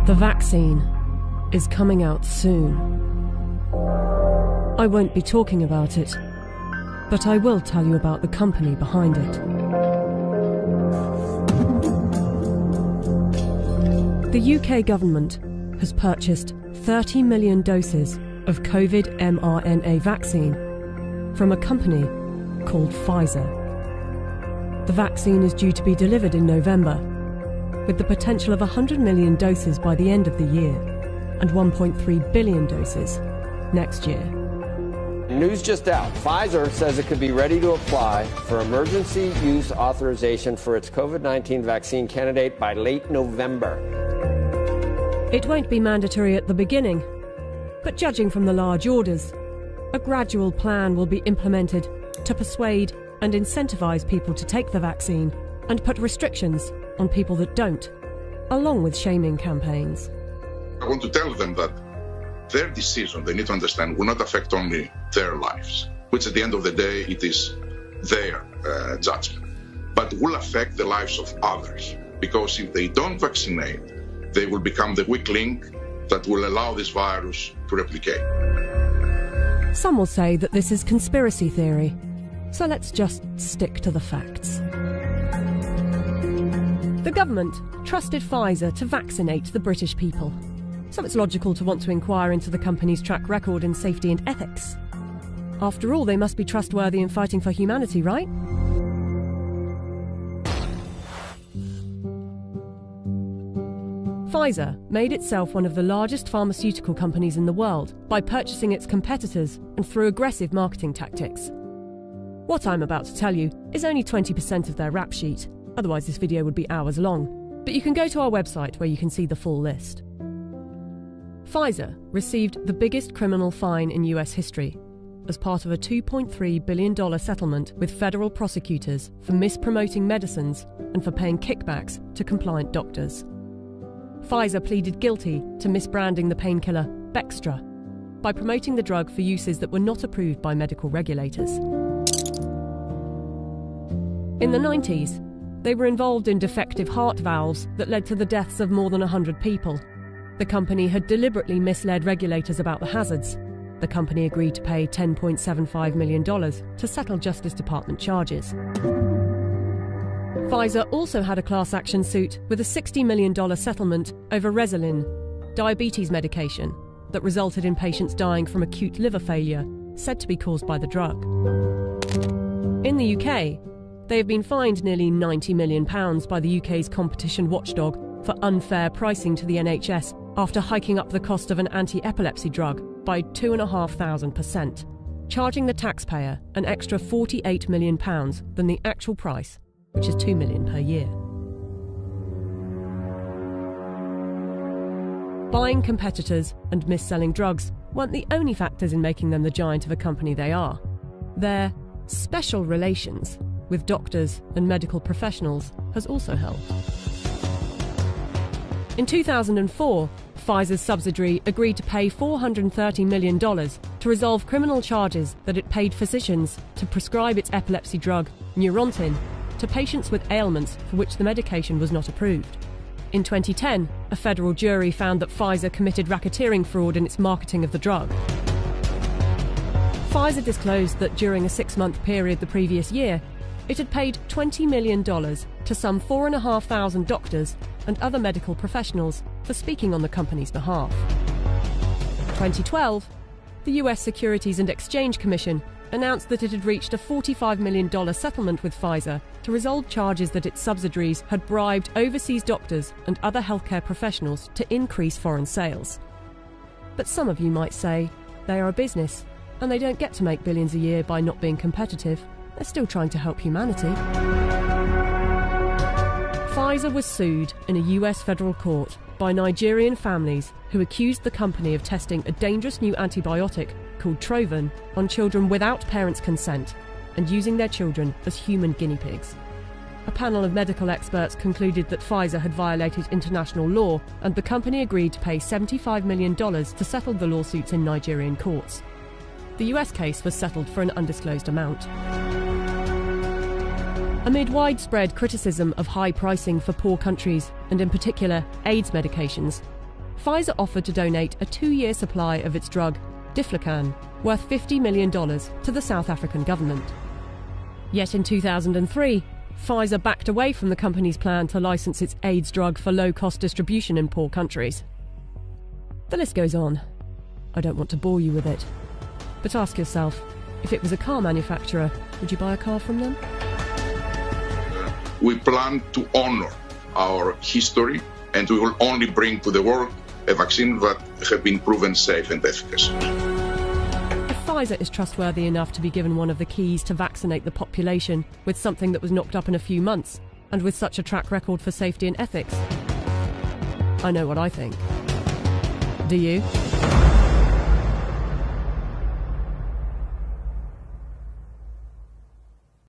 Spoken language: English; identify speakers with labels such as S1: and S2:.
S1: The vaccine is coming out soon. I won't be talking about it, but I will tell you about the company behind it. The UK government has purchased 30 million doses of COVID mRNA vaccine from a company called Pfizer. The vaccine is due to be delivered in November, with the potential of 100 million doses by the end of the year and 1.3 billion doses next year.
S2: News just out. Pfizer says it could be ready to apply for emergency use authorization for its COVID-19 vaccine candidate by late November.
S1: It won't be mandatory at the beginning, but judging from the large orders, a gradual plan will be implemented to persuade and incentivize people to take the vaccine and put restrictions on people that don't, along with shaming campaigns.
S3: I want to tell them that their decision, they need to understand, will not affect only their lives, which at the end of the day, it is their judgment, but will affect the lives of others. Because if they don't vaccinate, they will become the weak link that will allow this virus to replicate.
S1: Some will say that this is conspiracy theory, so let's just stick to the facts. The government trusted Pfizer to vaccinate the British people, so it's logical to want to inquire into the company's track record in safety and ethics. After all, they must be trustworthy in fighting for humanity, right? Pfizer made itself one of the largest pharmaceutical companies in the world by purchasing its competitors and through aggressive marketing tactics. What I'm about to tell you is only 20% of their rap sheet. Otherwise, this video would be hours long. But you can go to our website where you can see the full list. Pfizer received the biggest criminal fine in US history as part of a $2.3 billion settlement with federal prosecutors for mispromoting medicines and for paying kickbacks to compliant doctors. Pfizer pleaded guilty to misbranding the painkiller Bextra by promoting the drug for uses that were not approved by medical regulators. In the 90s, they were involved in defective heart valves that led to the deaths of more than 100 people. The company had deliberately misled regulators about the hazards. The company agreed to pay $10.75 million to settle Justice Department charges. Pfizer also had a class action suit with a $60 million settlement over Resolin, diabetes medication, that resulted in patients dying from acute liver failure, said to be caused by the drug. In the UK, they have been fined nearly £90 million by the UK's competition watchdog for unfair pricing to the NHS after hiking up the cost of an anti-epilepsy drug by 2,500%, charging the taxpayer an extra £48 million than the actual price, which is $2 million per year. Buying competitors and mis-selling drugs weren't the only factors in making them the giant of a company they are. Their special relations with doctors and medical professionals has also helped. In 2004, Pfizer's subsidiary agreed to pay $430 million to resolve criminal charges that it paid physicians to prescribe its epilepsy drug, Neurontin, to patients with ailments for which the medication was not approved. In 2010, a federal jury found that Pfizer committed racketeering fraud in its marketing of the drug. Pfizer disclosed that during a 6-month period the previous year, it had paid $20 million to some 4,500 doctors and other medical professionals for speaking on the company's behalf. In 2012, the US Securities and Exchange Commission announced that it had reached a $45 million settlement with Pfizer to resolve charges that its subsidiaries had bribed overseas doctors and other healthcare professionals to increase foreign sales. But some of you might say they are a business and they don't get to make billions a year by not being competitive. They're still trying to help humanity. Pfizer was sued in a US federal court by Nigerian families who accused the company of testing a dangerous new antibiotic called Trovan on children without parents' consent and using their children as human guinea pigs. A panel of medical experts concluded that Pfizer had violated international law, and the company agreed to pay $75 million to settle the lawsuits in Nigerian courts. The US case was settled for an undisclosed amount. Amid widespread criticism of high pricing for poor countries, and in particular AIDS medications, Pfizer offered to donate a 2-year supply of its drug, Diflucan, worth $50 million to the South African government. Yet in 2003, Pfizer backed away from the company's plan to license its AIDS drug for low-cost distribution in poor countries. The list goes on. I don't want to bore you with it. But ask yourself, if it was a car manufacturer, would you buy a car from them?
S3: We plan to honor our history, and we will only bring to the world a vaccine that has been proven safe and efficacious.
S1: If Pfizer is trustworthy enough to be given one of the keys to vaccinate the population with something that was knocked up in a few months, and with such a track record for safety and ethics, I know what I think. Do you?